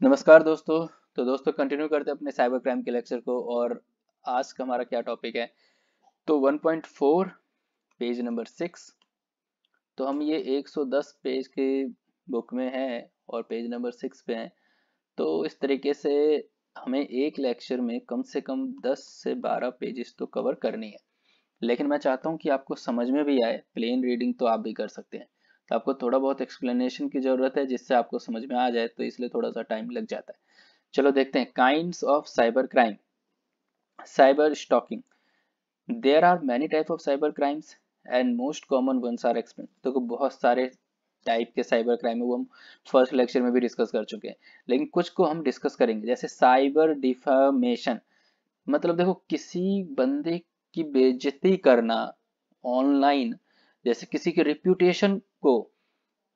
नमस्कार दोस्तों। तो दोस्तों कंटिन्यू करते हैं अपने साइबर क्राइम के लेक्चर को। और आज का हमारा क्या टॉपिक है? तो 1.4 पेज नंबर 6। तो हम ये 110 पेज के बुक में हैं और पेज नंबर 6 पे हैं। तो इस तरीके से हमें एक लेक्चर में कम से कम 10 से 12 पेजेस तो कवर करनी है। लेकिन मैं चाहता हूँ कि आपको समझ में भी आए। प्लेन रीडिंग तो आप भी कर सकते हैं, तो आपको थोड़ा बहुत एक्सप्लेनेशन की ज़रूरत है जिससे आपको समझ में आ जाए, तो इसलिए थोड़ा सा टाइम लग जाता है। चलो देखते हैं kinds of cyber crime. Cyber stalking. There are many type of cyber crimes and most common ones are explain. देखो बहुत सारे टाइप के साइबर क्राइम है, वो हम फर्स्ट लेक्चर में भी डिस्कस कर चुके हैं, लेकिन कुछ को हम डिस्कस करेंगे। जैसे साइबर डिफामेशन, मतलब देखो किसी बंदे की बेइज्जती करना ऑनलाइन, जैसे किसी के रिप्यूटेशन को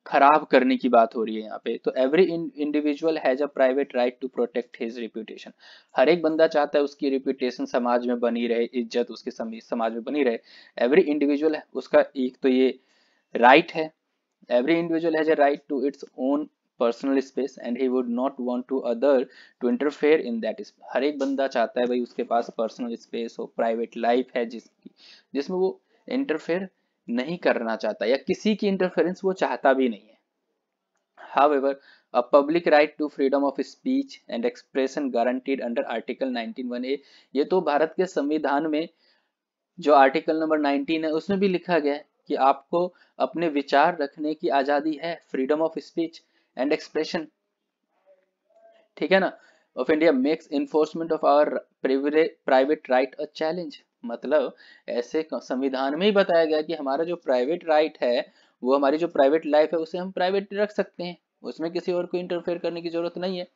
खराब करने की बात हो रही है यहाँ पे। तो every individual has a private right to protect his reputation. हर एक बंदा चाहता है उसकी रिप्यूटेशन समाज में बनी रहे, इज्जत उसके समाज में बनी रहे। एवरी इंडिविजुअल है उसका एक तो ये राइट है। Every individual has a right to its own personal space and he would not want to other to interfere in that. हर एक बंदा चाहता है भाई उसके पास पर्सनल स्पेस हो, प्राइवेट लाइफ है जिसमें वो इंटरफेयर नहीं करना चाहता, या किसी की इंटरफेरेंस वो चाहता भी नहीं है। However, a public right to freedom of speech and expression guaranteed under Article 19(1)(a), ये तो भारत के संविधान में जो आर्टिकल नंबर 19 है उसमें भी लिखा गया है कि आपको अपने विचार रखने की आजादी है, freedom of speech and expression. ठीक है ना? Of India makes enforcement of our private right a challenge. मतलब ऐसे संविधान में ही बताया गया कि हमारा जो प्राइवेट राइट है, वो हमारी जो प्राइवेट लाइफ है उसे हम प्राइवेट रख सकते हैं, उसमें किसी और को इंटरफेयर करने की जरूरत नहीं है।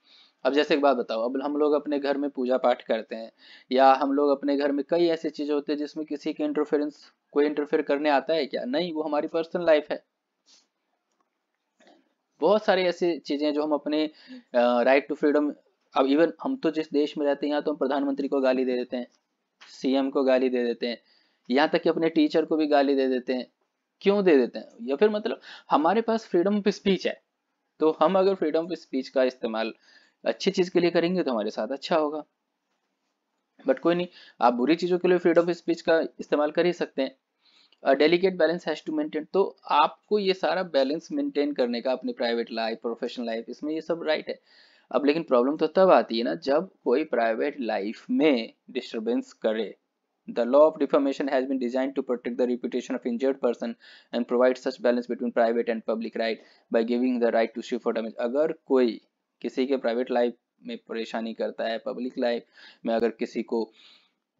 अब जैसे एक बात बताओ, अब हम लोग अपने घर में पूजा पाठ करते हैं, या हम लोग अपने घर में कई ऐसी चीजें होती है जिसमें किसी के इंटरफेरेंस, कोई इंटरफेयर करने आता है क्या? नहीं, वो हमारी पर्सनल लाइफ है। बहुत सारी ऐसी चीजें जो हम अपने राइट टू फ्रीडम। अब इवन हम तो जिस देश में रहते हैं यहाँ तो हम प्रधानमंत्री को गाली दे देते हैं, सीएम को गाली दे देते हैं, यहाँ तक कि अपने टीचर को भी गाली दे देते हैं। क्यों दे देते हैं? या फिर मतलब हमारे पास फ्रीडम ऑफ स्पीच है, तो हम अगर फ्रीडम ऑफ स्पीच का इस्तेमाल अच्छी चीज के लिए करेंगे तो हमारे साथ अच्छा होगा। बट कोई नहीं, आप बुरी चीजों के लिए फ्रीडम ऑफ स्पीच का इस्तेमाल कर ही सकते हैं। Delicate balance has to maintain. तो आपको ये सारा बैलेंस मेंटेन करने का, अपनी प्राइवेट लाइफ प्रोफेशनल लाइफ, इसमें ये सब राइट है। अब लेकिन प्रॉब्लम तो तब आती है ना जब कोई प्राइवेट लाइफ में डिस्टरबेंस करे। The law of defamation has been designed to protect the reputation of injured person and provide such balance between private and public right by giving the right to sue for damage। अगर कोई किसी के private life में परेशानी करता है, public life में अगर किसी को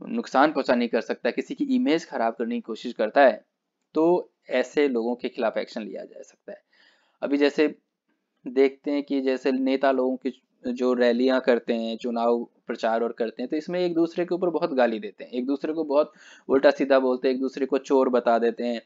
नुकसान पहुंचा नहीं कर सकता, किसी की इमेज खराब करने की कोशिश करता है, तो ऐसे लोगों के खिलाफ एक्शन लिया जा सकता है। अभी जैसे देखते हैं कि जैसे नेता लोगों की जो रैलियां करते हैं, चुनाव प्रचार और करते हैं, तो इसमें एक दूसरे के ऊपर बहुत गाली देते हैं, एक दूसरे को बहुत उल्टा सीधा बोलते हैं, एक दूसरे को चोर बता देते हैं,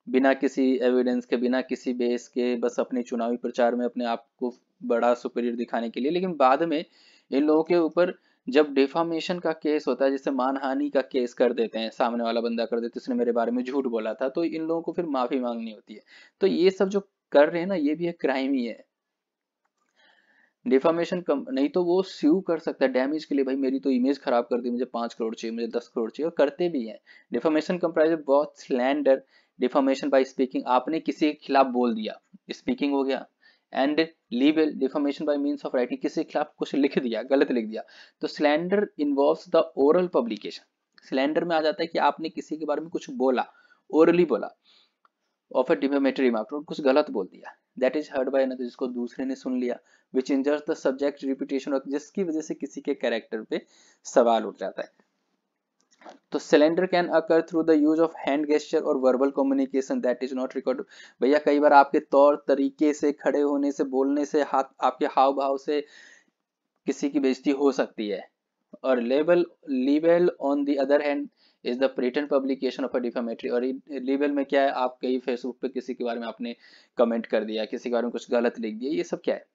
बिना किसी एविडेंस के, बिना किसी बेस के, बस अपने चुनावी प्रचार में अपने आप को बड़ा सुपीरियर दिखाने के लिए। लेकिन बाद में इन लोगों के ऊपर जब डिफामेशन का केस होता है, जैसे मानहानि का केस कर देते हैं, सामने वाला बंदा कर देते उसने मेरे बारे में झूठ बोला था, तो इन लोगों को फिर माफी मांगनी होती है। तो ये सब जो कर रहे हैं ना, ये भी एक क्राइम ही है। डिफामेशन कम नहीं तो वो स्यू कर सकता है डैमेज के लिए, भाई मेरी तो इमेज खराब कर दी, मुझे 5 करोड़ चाहिए, मुझे 10 करोड़ चाहिए, और करते भी हैं। डिफामेशन कंप्राइज बहुत स्लैंडर। डिफामेशन बाय स्पीकिंग, आपने किसी के खिलाफ बोल दिया, स्पीकिंग हो गया। And libel defamation by means of writing, किसी के खिलाफ कुछ लिख दिया, गलत लिख दिया। तो slander involves the oral publication. Slander में आ जाता है कि आपने किसी के बारे में कुछ बोला, ओरली बोला, ऑफ अ डिफेमेटरी रिमार्क, कुछ गलत बोल दिया, that is heard by another, जिसको दूसरे ने सुन लिया, विच इंजर्स द सब्जेक्ट रिपुटेशन, जिसकी वजह से किसी के कैरेक्टर पे सवाल उठ जाता है। तो slander can occur through the use of hand gesture और verbal communication that is not record. भैया कई बार आपके तौर तरीके से, खड़े होने से, बोलने से, हाथ, आपके हाव भाव से किसी की बेइज्जती हो सकती है। और label libel on the other hand is the pretend publication of a defamatory. और लीबल में क्या है, आप कहीं फेसबुक पे किसी के बारे में आपने कमेंट कर दिया, किसी के बारे में कुछ गलत लिख दिया, ये सब क्या है,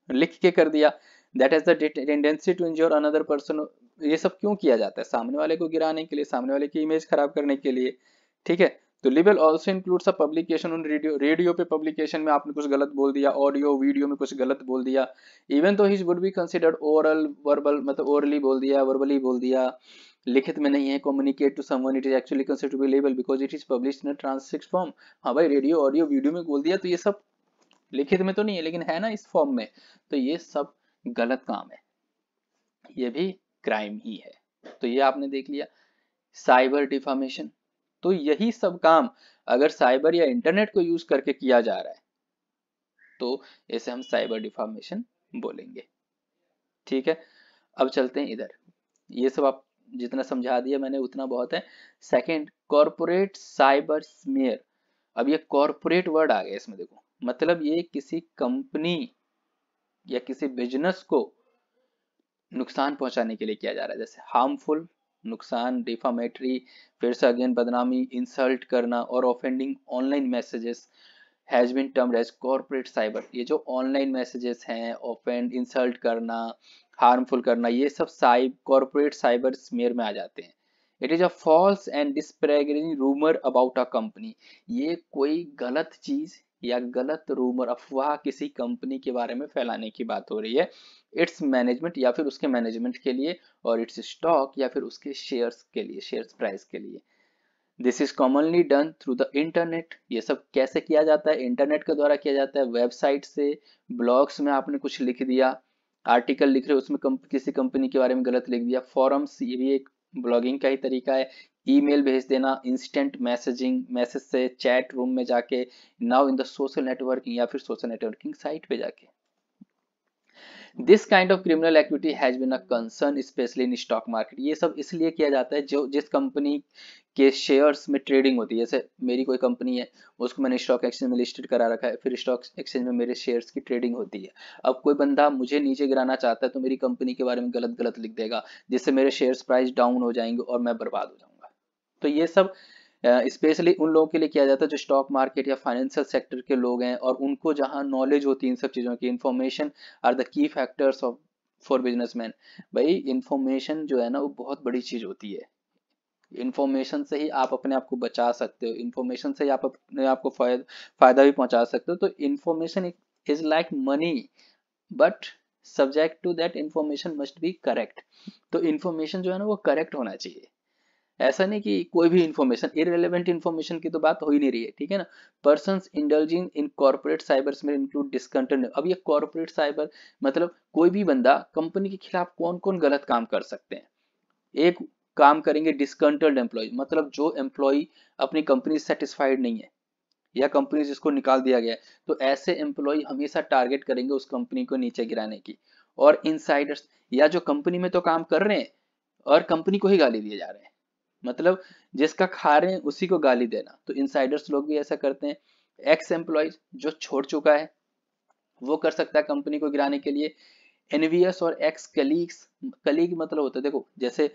लिख के कर दिया। That has the tendency to injure another person. ये सब क्यों किया जाता है? सामने वाले को गिराने के लिए, सामने वाले की इमेज खराब करने के लिए। ठीक है, तो label also includes a publication on radio, radio पे पब्लिकेशन में आपने कुछ गलत बोल दिया, ऑडियो वीडियो में कुछ गलत बोल दिया, even though his would be considered oral verbal, मतलब ओरली बोल दिया, वर्बली बोल दिया, लिखित में नहीं है, communicate to someone, it is actually considered to be libel because it is published in transcript form. हाँ भाई, रेडियो ऑडियो वीडियो में बोल दिया तो ये सब लिखित में तो नहीं है लेकिन है ना इस फॉर्म में, तो ये सब गलत काम है, ये भी क्राइम ही है। तो ये आपने देख लिया साइबर डिफामेशन। तो यही सब काम अगर साइबर या इंटरनेट को यूज करके किया जा रहा है तो इसे हम साइबर डिफामेशन बोलेंगे। ठीक है, अब चलते हैं इधर, ये सब आप जितना समझा दिया मैंने उतना बहुत है। Second, corporate cyber smear. अब ये कॉर्पोरेट वर्ड आ गया इसमें, देखो मतलब ये किसी कंपनी या किसी बिजनेस को नुकसान पहुंचाने के लिए किया जा रहा है, जैसे हार्मफुल, नुकसान, डिफामेटरी, फिर से अगेन बदनामी, इंसल्ट करना और offending online messages has been termed as corporate cyber. ये जो ऑनलाइन मैसेजेस हैं, ऑफेंड, इंसल्ट करना, हार्मफुल करना, ये सब कॉर्पोरेट साइबर स्मेयर में आ जाते हैं। It is a false and disparaging rumour about a company. ये कोई गलत चीज या गलत रूमर, अफवाह किसी कंपनी के बारे में फैलाने की बात हो रही है, इट्स मैनेजमेंट या फिर उसके मैनेजमेंट के लिए, और इट्स स्टॉक या फिर उसके शेयर्स के लिए, शेयर्स प्राइस के लिए। This is commonly done through the internet. ये सब कैसे किया जाता है? इंटरनेट के द्वारा किया जाता है, वेबसाइट से, ब्लॉग्स में आपने कुछ लिख दिया, आर्टिकल लिख रहे हो उसमें किसी कंपनी के बारे में गलत लिख दिया, फॉरम्स, ये भी एक ब्लॉगिंग का ही तरीका है, ईमेल भेज देना, इंस्टेंट मैसेजिंग, मैसेज से चैट रूम में जाके, now in the social networking या फिर सोशल नेटवर्किंग साइट पे जाके। This kind of criminal activity has been a concern especially in stock market. ये सब इसलिए किया जाता है जो जिस कंपनी के शेयर्स में ट्रेडिंग होती है, जैसे मेरी कोई कंपनी है उसको मैंने स्टॉक एक्सचेंज में लिस्टेड करा रखा है, फिर स्टॉक एक्सचेंज में मेरे शेयर्स की ट्रेडिंग होती है। अब कोई बंदा मुझे नीचे गिराना चाहता है तो मेरी कंपनी के बारे में गलत गलत लिख देगा, जिससे मेरे शेयर्स प्राइस डाउन हो जाएंगे और मैं बर्बाद हो जाऊंगा। तो ये सब स्पेशली उन लोगों के लिए किया जाता है जो स्टॉक मार्केट या फाइनेंशियल सेक्टर के लोग हैं और उनको जहां नॉलेज होती है इन सब चीज़ों की। Information are the key factors of for businessman. भाई इंफॉर्मेशन जो है ना वो बहुत बड़ी चीज़ होती है, इंफॉर्मेशन से ही आप अपने आप को बचा सकते हो, इंफॉर्मेशन से ही आप अपने आप को फायदा भी पहुंचा सकते हो। तो information is like money, but subject to that information must be correct. तो इंफॉर्मेशन जो है ना वो करेक्ट होना चाहिए, ऐसा नहीं कि कोई भी इंफॉर्मेशन, इररिलेवेंट इंफॉर्मेशन की तो बात हो ही नहीं रही है, ठीक है ना। पर्सन्स इंडल्जिंग इन कॉर्पोरेट साइबर्स में इंक्लूड डिसकंटेंट। अब ये कॉर्पोरेट साइबर मतलब कोई भी बंदा कंपनी के खिलाफ कौन कौन गलत काम कर सकते हैं। एक काम करेंगे डिसकंटेंट एम्प्लॉय, मतलब जो एम्प्लॉय अपनी कंपनी से सेटिस्फाइड नहीं है या कंपनी जिसको निकाल दिया गया है, तो ऐसे एम्प्लॉय हमेशा टारगेट करेंगे उस कंपनी को नीचे गिराने की। और इनसाइडर्स, या जो कंपनी में तो काम कर रहे हैं और कंपनी को ही गाली दिए जा रहे हैं, मतलब जिसका खा रहे हैं उसी को गाली देना। तो इनसाइडर्स लोग भी ऐसा करते हैं। एक्स एम्प्लॉयज जो छोड़ चुका है वो कर सकता है कंपनी को गिराने के लिए। एनवीएस और एक्स कलीग्स, कलीग मतलब होता है, देखो जैसे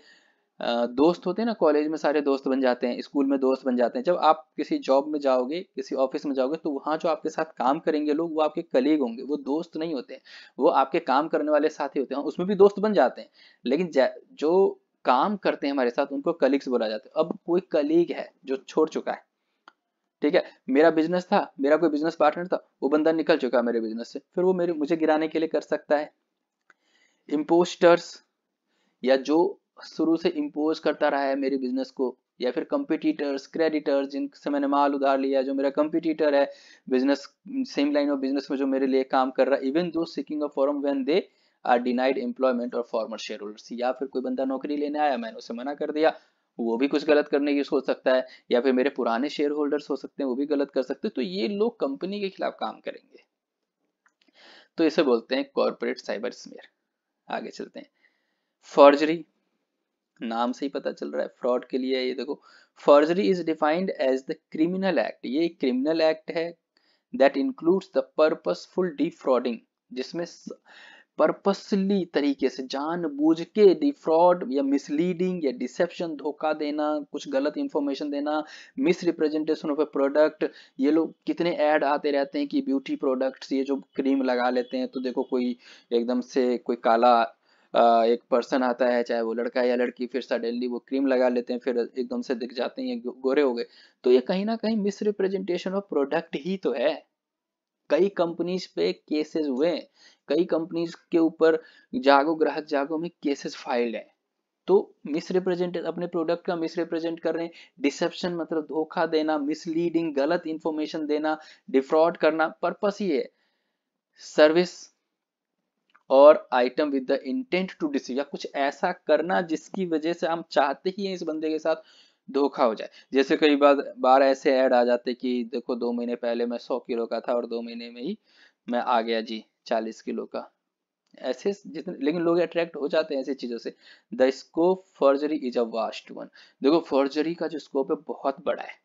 दोस्त होते हैं ना, कॉलेज में सारे दोस्त बन जाते हैं, स्कूल में दोस्त बन जाते हैं, जब आप किसी जॉब में जाओगे, किसी ऑफिस में जाओगे, तो वहाँ जो आपके साथ काम करेंगे लोग वो आपके कलीग होंगे, वो दोस्त नहीं होते हैं, वो आपके काम करने वाले साथी होते हैं, उसमें भी दोस्त बन जाते हैं, लेकिन जो काम करते हैं हमारे साथ उनको कलीग्स बोला जाता है। अब कोई कलीग है जो छोड़ चुका है, ठीक है, मेरा बिजनेस था, मेरा कोई बिजनेस पार्टनर था, वो बंदा निकल चुका है मेरे बिजनेस से, फिर वो मुझे गिराने के लिए कर सकता है। इम्पोस्टर्स, या जो शुरू से इम्पोज करता रहा है मेरे बिजनेस को, या फिर कंपटीटर्स, क्रेडिटर्स, जिनसे मैंने माल उधार लिया, जो मेरा कंपटीटर है business, same line of business में जो मेरे लिए काम कर रहा है, even though seeking a form when they are denied employment और फॉर्मर शेयर होल्डर्स। या फिर कोई बंदा नौकरी लेने आया, मैंने उसे मना कर दिया, वो भी कुछ गलत करने की सोच सकता है, या फिर मेरे पुराने शेयर होल्डर्स हो सकते हैं वो भी गलत कर सकते हैं, तो ये लोग कंपनी के खिलाफ काम करेंगे, तो इसे बोलते हैं कॉर्पोरेट साइबर स्मेयर। आगे चलते हैं। फॉर्जरी, नाम से ही पता चल रहा है फ्रॉड के लिए। ये देखो, forgery is defined as the criminal act, ये एक क्रिमिनल एक्ट है that includes the purposeful defrauding, जिसमें पर्पसली तरीके से जानबूझ के डिफ्रॉड या मिसलीडिंग या डिसेप्शन, धोखा देना, कुछ गलत इंफॉर्मेशन देना, miss representation of A product. ये लोग कितने ऐड आते रहते हैं कि ब्यूटी प्रोडक्ट्स, ये जो क्रीम लगा लेते हैं तो देखो कोई एकदम से कोई काला एक पर्सन आता है, चाहे वो लड़का है या लड़की, फिर सडनली वो क्रीम लगा लेते हैं, फिर एकदम से दिख जाते हैं, ये गोरे हो गए। तो ये कहीं ना कहीं मिस रिप्रेजेंटेशन ऑफ प्रोडक्ट ही तो है। कई कंपनीज पे केसेस हुए हैं, कई कंपनीज के ऊपर जागो ग्राहक जागो में केसेस फाइल्ड हैं। तो मिस रिप्रेजेंट, अपने प्रोडक्ट का मिस रिप्रेजेंट कर रहे हैं। डिसेप्शन मतलब धोखा देना, मिसलीडिंग, गलत इंफॉर्मेशन देना, डिफ्रॉड करना, पर्पस ही है सर्विस और item with the intent to deceive, या कुछ ऐसा करना जिसकी वजह से हम चाहते ही हैं इस बंदे के साथ धोखा हो जाए। जैसे कई बार ऐसे ऐड आ जाते कि देखो 2 महीने पहले मैं 100 किलो का था और 2 महीने में ही मैं आ गया जी 40 किलो का। ऐसे जितने, लेकिन लोग अट्रैक्ट हो जाते हैं ऐसी चीजों से। The scope forgery is a vast one. देखो फॉर्जरी का जो स्कोप है बहुत बड़ा है।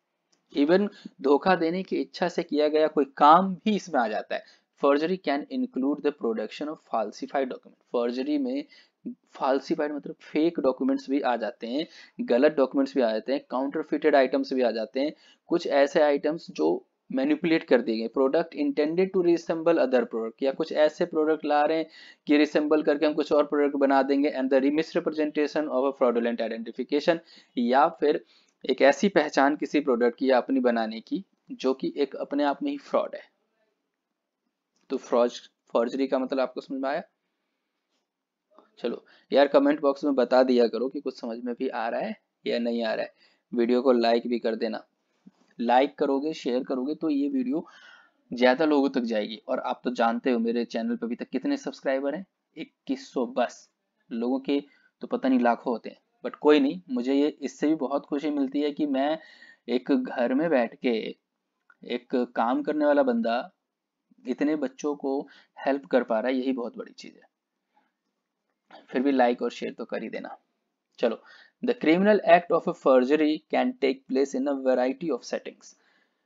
इवन धोखा देने की इच्छा से किया गया कोई काम भी इसमें आ जाता है। Forgery can include the production of falsified document. Forgery में फाल्सिफाइड मतलब फेक डॉक्यूमेंट्स भी आ जाते हैं, गलत डॉक्यूमेंट्स भी आ जाते हैं, काउंटरफिटेड आइटम्स भी आ जाते हैं, कुछ ऐसे आइटम्स जो मैनिपुलेट कर दिए गए, product intended to resemble other product, या कुछ ऐसे प्रोडक्ट ला रहे हैं कि रिसेंबल करके हम कुछ और प्रोडक्ट बना देंगे, and the miss representation of a fraudulent identification, या फिर एक ऐसी पहचान किसी प्रोडक्ट की या अपनी बनाने की जो कि एक अपने आप में ही फ्रॉड है। तो फॉर्जरी का मतलब आपको समझ में आया? चलो यार कमेंट बॉक्स में बता दिया करो कि कुछ समझ में भी आ रहा है या नहीं आ रहा है। वीडियो को लाइक भी कर देना, लाइक करोगे शेयर करोगे तो ये वीडियो ज्यादा लोगों तक जाएगी। और आप तो जानते हो मेरे चैनल पे अभी तक कितने सब्सक्राइबर हैं, 2100 बस। लोगों के तो पता नहीं लाखों होते हैं, बट कोई नहीं, मुझे ये इससे भी बहुत खुशी मिलती है कि मैं एक घर में बैठ के एक काम करने वाला बंदा इतने बच्चों को हेल्प कर पा रहा है, यही बहुत बड़ी चीज है। फिर भी लाइक और शेयर तो कर ही देना। चलो, the criminal act of a forgery can take place in a variety of settings.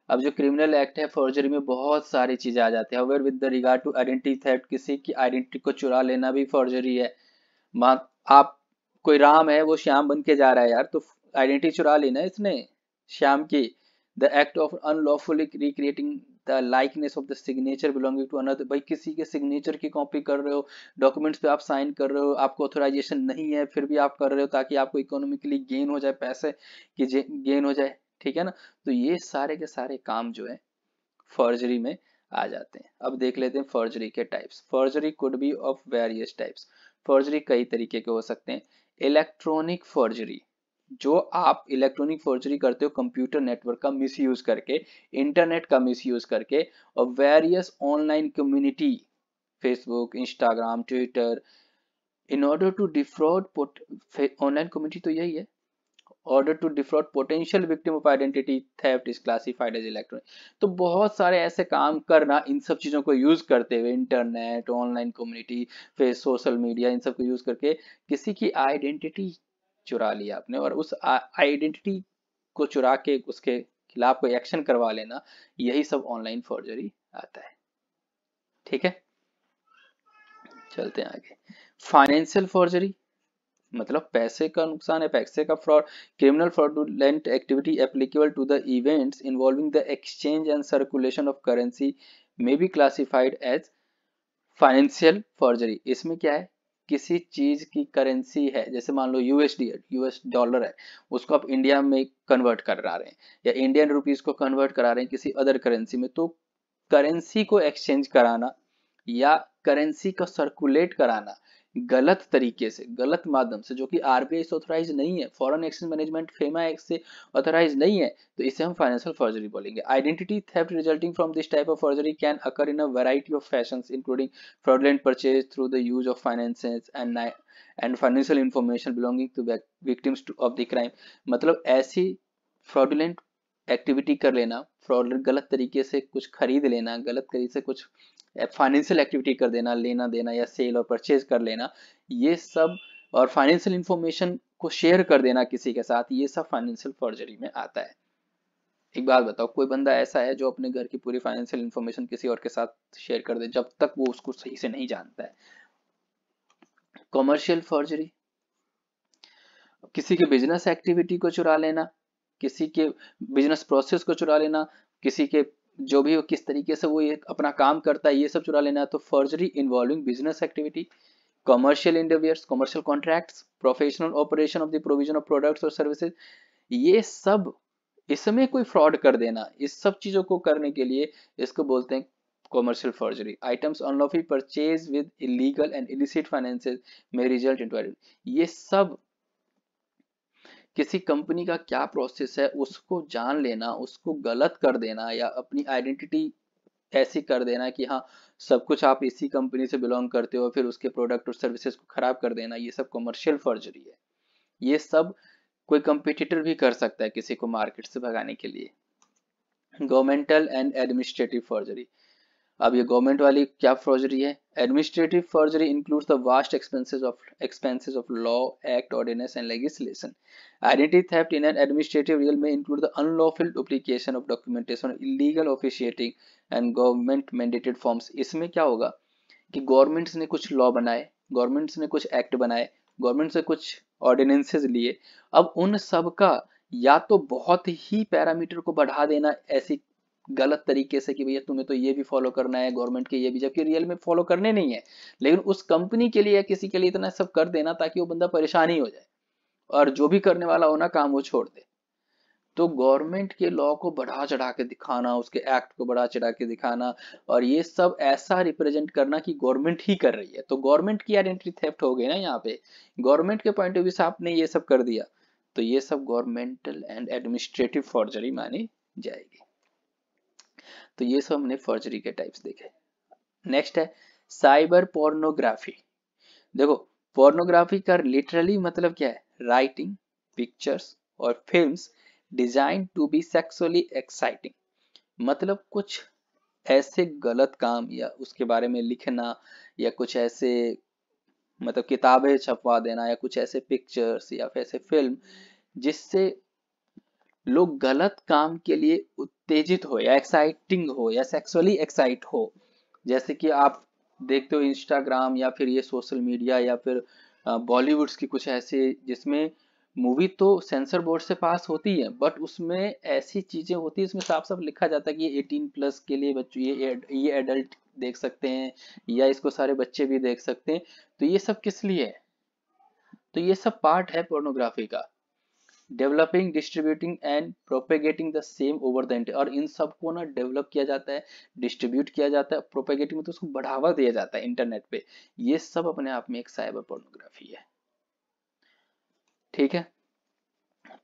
अब जो क्रिमिनल एक्ट है फॉर्जरी में बहुत सारी चीजें आ जाती है। अगर with the regard to identity theft, किसी की आइडेंटिटी को चुरा लेना भी फॉर्जरी है। मान आप, कोई राम है वो श्याम बन के जा रहा है यार, तो आइडेंटिटी चुरा लेना इसने श्याम की। The act of unlawfully recreating the likeness of the signature belonging to another. भाई किसी के सिग्नेचर की कॉपी कर रहे हो, डॉक्यूमेंट्स पे आप साइन कर रहे हो, आपको ऑथोराइजेशन नहीं है, फिर भी आप कर रहे हो ताकि आपको इकोनॉमिकली गेन हो जाए, पैसे की गेन हो जाए, ठीक है ना। तो ये सारे के सारे काम जो है फॉर्जरी में आ जाते हैं। अब देख लेते हैं फॉर्जरी के types. Forgery could be of various types. Forgery कई तरीके के हो सकते हैं। इलेक्ट्रॉनिक फॉर्जरी, जो आप इलेक्ट्रॉनिक फॉर्जरी करते हो कंप्यूटर नेटवर्क का मिसयूज करके, इंटरनेट का मिसयूज करके, और various online community, Facebook, Instagram, Twitter, in order to defraud, online community तो यही है, order to defraud potential victim of identity theft is classified as electronic। तो बहुत सारे ऐसे काम करना, इन सब चीजों को यूज करते हुए, इंटरनेट, ऑनलाइन कम्युनिटी, फिर सोशल मीडिया, इन सब को यूज करके किसी की आइडेंटिटी चुरा लिया आपने, और उस आइडेंटिटी को चुरा के उसके खिलाफ कोई एक्शन करवा लेना, यही सब ऑनलाइन फॉर्जरी आता है। ठीक है, चलते हैं आगे। फाइनेंशियल फॉर्जरी मतलब पैसे का नुकसान है, पैसे का fraud. Criminal fraudulent activity applicable to the events involving the exchange and circulation of currency may be classified as financial forgery. इसमें क्या है, किसी चीज की करेंसी है, जैसे मान लो यूएसडी है, यूएस डॉलर है, उसको आप इंडिया में कन्वर्ट करा रहे हैं, या इंडियन रुपीज को कन्वर्ट करा रहे हैं किसी अदर करेंसी में, तो करेंसी को एक्सचेंज कराना या करेंसी को सर्कुलेट कराना गलत तरीके से, गलत माध्यम से, जो कि आरबीआई से ऑथराइज नहीं है, foreign exchange management FEMA act से ऑथराइज नहीं है, तो इसे हम फाइनेंशियल फॉर्जरी बोलेंगे। Identity theft resulting from this type of forgery can occur in a variety of fashions including fraudulent purchase through the use of finances and financial information belonging to victims of the crime। मतलब ऐसी fraudulent activity कर लेना, fraud, गलत तरीके से कुछ खरीद लेना, गलत तरीके से कुछ फाइनेंशियल एक्टिविटी कर देना, लेना देना या सेल और परचेज कर लेना, ये सब, और फाइनेंशियल इंफॉर्मेशन को शेयर कर देना किसी के साथ, ये सब फाइनेंशियल फॉर्जरी में आता है। एक बात बताओ, कोई बंदा ऐसा है जो अपने घर की पूरी फाइनेंशियल इंफॉर्मेशन किसी और के साथ शेयर कर दे जब तक वो उसको सही से नहीं जानता है? कॉमर्शियल फॉर्जरी, किसी के बिजनेस एक्टिविटी को चुरा लेना, किसी के बिजनेस प्रोसेस को चुरा लेना, किसी के जो भी हो किस तरीके से वो ये अपना काम करता है ये सब चुरा लेना, तो forgery involving business activity. Commercial interviewers, commercial contracts, professional operation of the provision of products और सर्विसेज, ये सब, इसमें कोई फ्रॉड कर देना, इस सब चीजों को करने के लिए इसको बोलते हैं commercial forgery. Items unlawful purchase with illegal and illicit finances में रिजल्ट इनटू, ये सब किसी कंपनी का क्या प्रोसेस है उसको जान लेना, उसको गलत कर देना या अपनी आइडेंटिटी ऐसी कर देना कि हाँ सब कुछ आप इसी कंपनी से बिलोंग करते हो, फिर उसके प्रोडक्ट और सर्विसेज को खराब कर देना, ये सब कमर्शियल फॉर्जरी है। ये सब कोई कंपटीटर भी कर सकता है किसी को मार्केट से भगाने के लिए। गवर्नमेंटल एंड एडमिनिस्ट्रेटिव फॉर्जरी, अब ये गवर्नमेंट वाली क्या फॉर्जरी है? Administrative forgery includes the vast expenses of law, act, ordinance and legislation. Identity theft in an administrative realm may include the unlawful duplication of documentation, illegal officiating and government mandated forms. इसमें क्या होगा कि governments ने कुछ law बनाए, governments ने कुछ act बनाए, गवर्नमेंट से कुछ ऑर्डिनेंसेस लिए, अब उन सब का या तो बहुत ही पैरामीटर को बढ़ा देना ऐसी गलत तरीके से कि भैया तुम्हें तो ये भी फॉलो करना है गवर्नमेंट के ये भी, जबकि रियल में फॉलो करने नहीं है, लेकिन उस कंपनी के लिए या किसी के लिए इतना सब कर देना ताकि वो बंदा परेशान ही हो जाए और जो भी करने वाला हो ना काम वो छोड़ दे। तो गवर्नमेंट के लॉ को बढ़ा चढ़ा के दिखाना, उसके एक्ट को बढ़ा चढ़ा के दिखाना और ये सब ऐसा रिप्रेजेंट करना कि गवर्नमेंट ही कर रही है, तो गवर्नमेंट की आइडेंटिटी थेफ्ट हो गई ना यहाँ पे। गवर्नमेंट के पॉइंट ऑफ व्यू से आपने ये सब कर दिया तो ये सब गवर्नमेंटल एंड एडमिनिस्ट्रेटिव फॉर्जरी मानी जाएगी। तो ये सब हमने फॉर्जरी के टाइप्स देखे। नेक्स्ट है साइबर पोर्नोग्राफी। देखो पोर्नोग्राफी का लिटरली मतलब क्या है? राइटिंग, पिक्चर्स और films design to be sexually exciting, मतलब कुछ ऐसे गलत काम या उसके बारे में लिखना या कुछ ऐसे मतलब किताबें छपवा देना या कुछ ऐसे पिक्चर्स या फिर ऐसे फिल्म जिससे लोग गलत काम के लिए उत्तेजित हो या एक्साइटिंग हो या सेक्सुअली एक्साइट हो। जैसे कि आप देखते हो इंस्टाग्राम या फिर ये सोशल मीडिया या फिर बॉलीवुड्स की कुछ ऐसे जिसमें मूवी तो सेंसर बोर्ड से पास होती है बट उसमें ऐसी चीजें होती है इसमें साफ साफ लिखा जाता है कि ये 18+ के लिए बच्चों, ये एडल्ट देख सकते हैं या इसको सारे बच्चे भी देख सकते हैं। तो ये सब किस लिए है? तो ये सब पार्ट है पोर्नोग्राफी का। Developing, distributing and propagating the same over the internet, और इन सब को ना डेवलप किया जाता है, डिस्ट्रीब्यूट किया जाता है, प्रोपेगेटिंग मतलब उसको बढ़ावा दिया जाता है इंटरनेट पे। ये सब अपने आप में एक साइबर पोर्नोग्राफी है। ठीक है,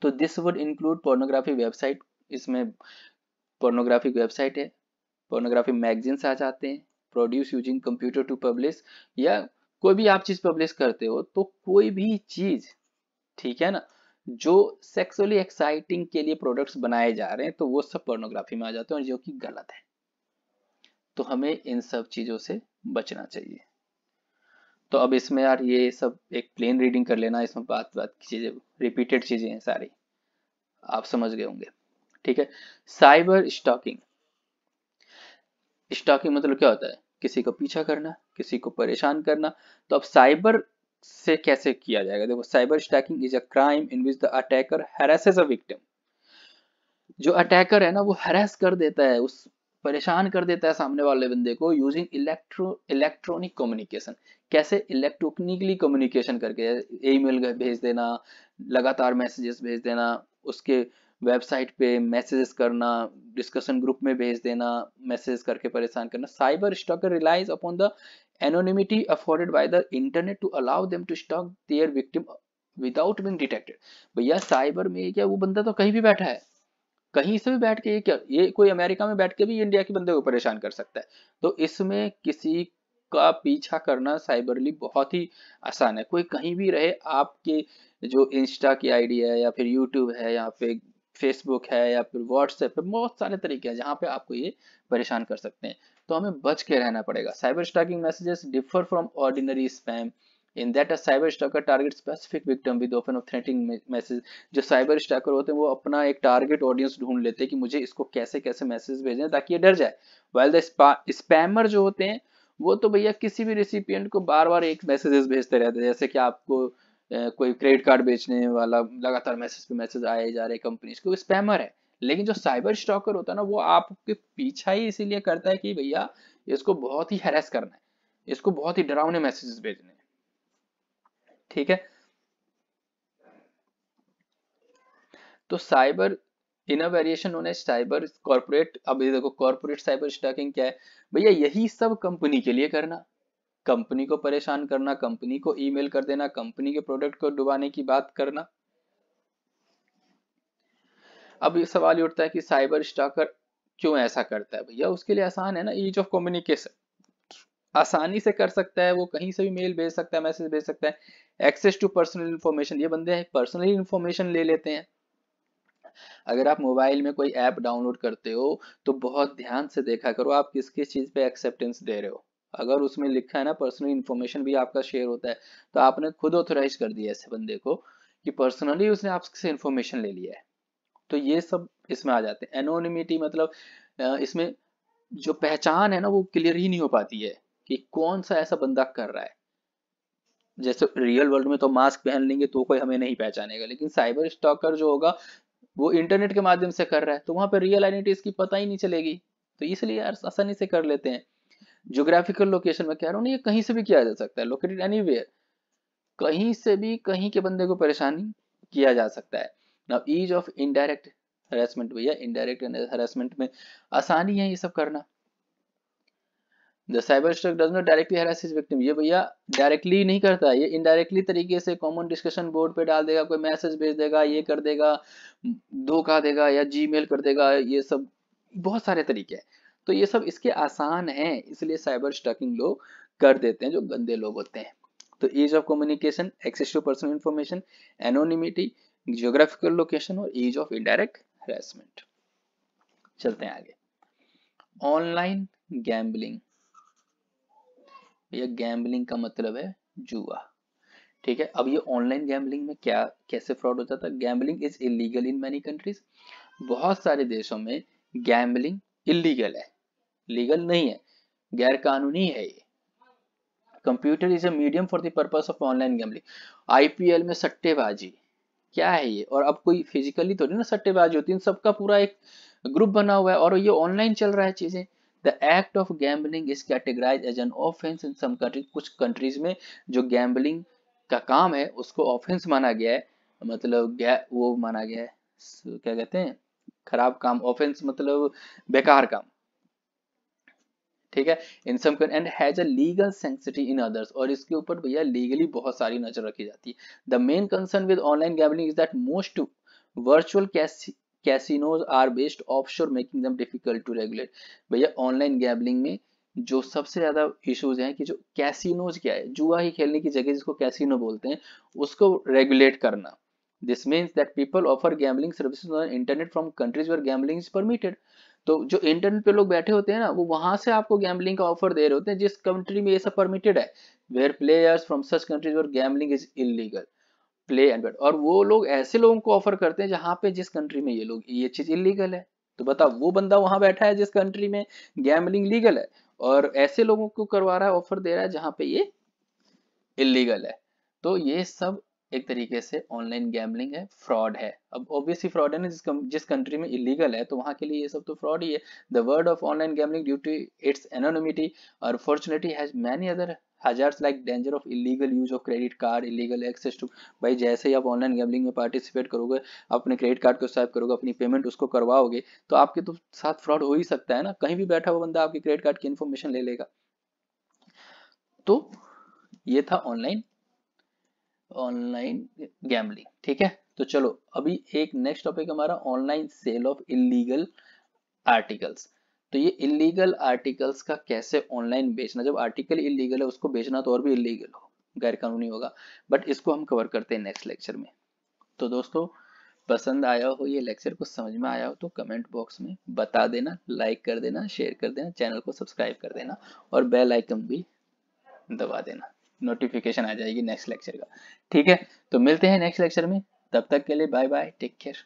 तो this would include pornography website, इसमें पोर्नोग्राफिक वेबसाइट है, पोर्नोग्राफी मैगजीन्स आ जाते हैं, produce using computer to publish, या कोई भी आप चीज पब्लिश करते हो तो कोई भी चीज, ठीक है ना, जो सेक्सुअली एक्साइटिंग के लिए प्रोडक्ट्स बनाए जा रहे हैं तो वो सब पोर्नोग्राफी में आ जाते हैं और जो कि गलत है। तो हमें इन सब चीजों से बचना चाहिए। तो अब इसमें यार ये सब एक प्लेन रीडिंग कर लेना, इसमें बात बात की चीजें रिपीटेड चीजें हैं सारी, आप समझ गए होंगे। ठीक है, साइबर स्टॉकिंग। स्टॉकिंग मतलब क्या होता है? किसी को पीछा करना, किसी को परेशान करना। तो अब साइबर से कैसे किया जाएगा? देखो cyber stalking is a crime in which the attacker harasses a victim. जो अटैकर है ना वो हैरेस कर देता है, उस परेशान कर देता है सामने वाले बंदे को यूजिंग इलेक्ट्रॉनिक कम्युनिकेशन। कैसे? इलेक्ट्रॉनिकली कम्युनिकेशन करके, ईमेल भेज देना, लगातार मैसेजेस भेज देना, उसके वेबसाइट पे मैसेजेस करना, डिस्कशन ग्रुप में भेज देना, मैसेज करके परेशान करना। Cyber stalker relies upon the anonymity afforded by the internet to allow them to stalk their victim without being detected. भैया साइबर में क्या वो बंदा तो कहीं भी बैठा है, कहीं से भी बैठ के, ये क्या, ये कोई अमेरिका में बैठ के भी इंडिया के बंदे को परेशान कर सकता है। तो इसमें किसी का पीछा करना साइबरली बहुत ही आसान है। कोई कहीं भी रहे, आपके जो इंस्टा की आईडी है या फिर यूट्यूब है या फिर फेसबुक है या फिर व्हाट्सएप पे, बहुत सारे तरीके हैं जहाँ पे आपको ये परेशान कर सकते हैं। तो हमें बच के रहना पड़ेगा। Cyber stalking messages differ from ordinary spam in that a cyber stalker target specific victim with often of threatening message. जो साइबर स्टॉकर होते हैं वो अपना एक टारगेट ऑडियंस ढूंढ लेते हैं कि मुझे इसको कैसे कैसे मैसेज भेजना ताकि ये डर जाए। वाइल द स्पैमर जो होते हैं वो तो भैया किसी भी रिसिपिएंट को बार बार एक मैसेजेस भेजते रहते हैं। जैसे कि आपको कोई क्रेडिट कार्ड बेचने वाला लगातार मैसेज पे मैसेज आए जा रहे कंपनीज को, स्पैमर है। लेकिन जो साइबर स्टॉकर होता है ना वो आपके पीछा ही इसीलिए करता है कि भैया इसको बहुत ही हैरेस करना है, इसको बहुत ही डरावने मैसेजेस भेजने हैं। ठीक है। तो cyber in a variation known as cyber corporate, अब ये देखो कॉर्पोरेट साइबर स्टॉकिंग क्या है भैया, यही सब कंपनी के लिए करना, कंपनी को परेशान करना, कंपनी को ईमेल कर देना, कंपनी के प्रोडक्ट को डुबाने की बात करना। अब ये सवाल उठता है कि साइबर स्टॉकर क्यों ऐसा करता है भैया, उसके लिए आसान है ना, ईज ऑफ कम्युनिकेशन, आसानी से कर सकता है, वो कहीं से भी मेल भेज सकता है, मैसेज भेज सकता है, एक्सेस टू पर्सनल इंफॉर्मेशन, ये बंदे पर्सनली इंफॉर्मेशन ले लेते हैं। अगर आप मोबाइल में कोई ऐप डाउनलोड करते हो तो बहुत ध्यान से देखा करो आप किस किस चीज पे एक्सेप्टेंस दे रहे हो। अगर उसमें लिखा है ना पर्सनल इंफॉर्मेशन भी आपका शेयर होता है, तो आपने खुद ऑथोराइज कर दिया ऐसे बंदे को कि पर्सनली उसने आपसे इंफॉर्मेशन ले लिया है। तो ये सब इसमें आ जाते हैं। एनोनिमिटी मतलब इसमें जो पहचान है ना वो क्लियर ही नहीं हो पाती है कि कौन सा ऐसा बंदा कर रहा है। जैसे रियल वर्ल्ड में तो मास्क पहन लेंगे तो कोई हमें नहीं पहचानेगा, लेकिन साइबर स्टॉकर जो होगा वो इंटरनेट के माध्यम से कर रहा है, तो वहां पर रियल आइडेंटिटी इसकी पता ही नहीं चलेगी। तो इसलिए आसानी से कर लेते हैं। ज्योग्राफिकल लोकेशन में कह रहा हूँ ना, ये कहीं से भी किया जा सकता है, लोकेटेड एनीवेयर, कहीं से भी कहीं के बंदे को परेशानी किया जा सकता है। Now ease of indirect harassment, भैया इनडायरेक्ट हरासमेंट में आसानी है ये सब करना। The cyber stalk does not directly harass his victim, ये भैया डायरेक्टली नहीं करता, ये इनडायरेक्टली तरीके से कॉमन डिस्कशन बोर्ड पे डाल देगा, कोई मैसेज भेज देगा, ये कर देगा, धोखा देगा या जीमेल कर देगा, ये सब बहुत सारे तरीके हैं। तो ये सब इसके आसान हैं, इसलिए साइबर स्टॉकिंग लोग कर देते हैं जो गंदे लोग होते हैं। तो ease of communication, access to personal information, anonymity, geographical location और ईज ऑफ इनडायरेक्ट हरासमेंट। चलते हैं आगे। ऑनलाइन गैम्बलिंग, ये गैम्बलिंग का मतलब है जुआ। ठीक है, अब ये ऑनलाइन गैम्बलिंग में क्या कैसे फ्रॉड हो जाता है। Gambling is illegal in many countries, बहुत सारे देशों में गैम्बलिंग इलीगल है, लीगल नहीं है, गैर कानूनी है ये। Computer is a medium for the purpose of online gambling, IPL में सट्टेबाजी क्या है ये, और अब कोई फिजिकली थोड़ी ना सट्टेबाजी होती है, सबका पूरा एक ग्रुप बना हुआ है और ये ऑनलाइन चल रहा है चीजें। The act of gambling is categorise as an offence in some countries, कुछ कंट्रीज में जो गैम्बलिंग का काम है उसको ऑफेंस माना गया है, मतलब वो माना गया है, क्या कहते हैं, खराब काम, ऑफेंस मतलब बेकार काम। ठीक है, in some and has a legal sanctity in others, और इसके ऊपर भैया लीगली बहुत सारी नजर रखी जाती है। The main concern with online gambling is that most virtual casinos are based offshore making them difficult to regulate. भैया ऑनलाइन गैम्बलिंग में जो सबसे ज्यादा इश्यूज हैं कि जो कैसीनोज क्या है, जुआ ही खेलने की जगह जिसको कैसीनो बोलते हैं, उसको रेगुलेट करना। This means that people offer gambling services on internet from countries where gambling is permitted. तो जो इंटरनेट पे लोग बैठे होते हैं ना, वो वहां से आपको गैम्बलिंग का ऑफर दे रहे होते हैं जिस कंट्री में ये सब परमिटेड है, where players from such countries where gambling is illegal play and bet, और वो लोग ऐसे लोगों को ऑफर करते हैं जहां पे जिस कंट्री में ये लोग ये चीज इलीगल है। तो बताओ वो बंदा वहां बैठा है जिस कंट्री में गैम्बलिंग लीगल है, और ऐसे लोगों को करवा रहा है, ऑफर दे रहा है जहां पे ये इलीगल है। तो ये सब एक तरीके से ऑनलाइन गैम्बलिंग है, फ्रॉड है। अब ऑब्वियसली फ्रॉड है ना, जिस कंट्री में इलीगल है तो वहां के लिए ये सब तो फ्रॉड ही है। The word of online gambling due to its anonymity unfortunately has many other hazards like danger of illegal use of credit card, illegal access to, भाई जैसे ही आप ऑनलाइन गैम्बलिंग में पार्टिसिपेट करोगे, अपने क्रेडिट कार्ड को swipe करोगे, अपनी payment उसको करवाओगे, तो आपके तो साथ फ्रॉड हो ही सकता है ना, कहीं भी बैठा हुआ बंदा आपके क्रेडिट कार्ड की इन्फॉर्मेशन ले लेगा। तो ये था ऑनलाइन ऑनलाइन गैम्बलिंग। ठीक है, तो चलो अभी एक नेक्स्ट टॉपिक हमारा online sale of illegal articles. तो ये इलीगल आर्टिकल्स का कैसे ऑनलाइन बेचना, जब आर्टिकल इलीगल है उसको बेचना तो और भी इलीगल हो, गैर कानूनी होगा, बट इसको हम कवर करते हैं नेक्स्ट लेक्चर में। तो दोस्तों पसंद आया हो ये लेक्चर, कुछ समझ में आया हो तो कमेंट बॉक्स में बता देना, लाइक कर देना, शेयर कर देना, चैनल को सब्सक्राइब कर देना और बेल आइकन भी दबा देना, नोटिफिकेशन आ जाएगी नेक्स्ट लेक्चर का। ठीक है, तो मिलते हैं नेक्स्ट लेक्चर में, तब तक के लिए बाय बाय, टेक केयर।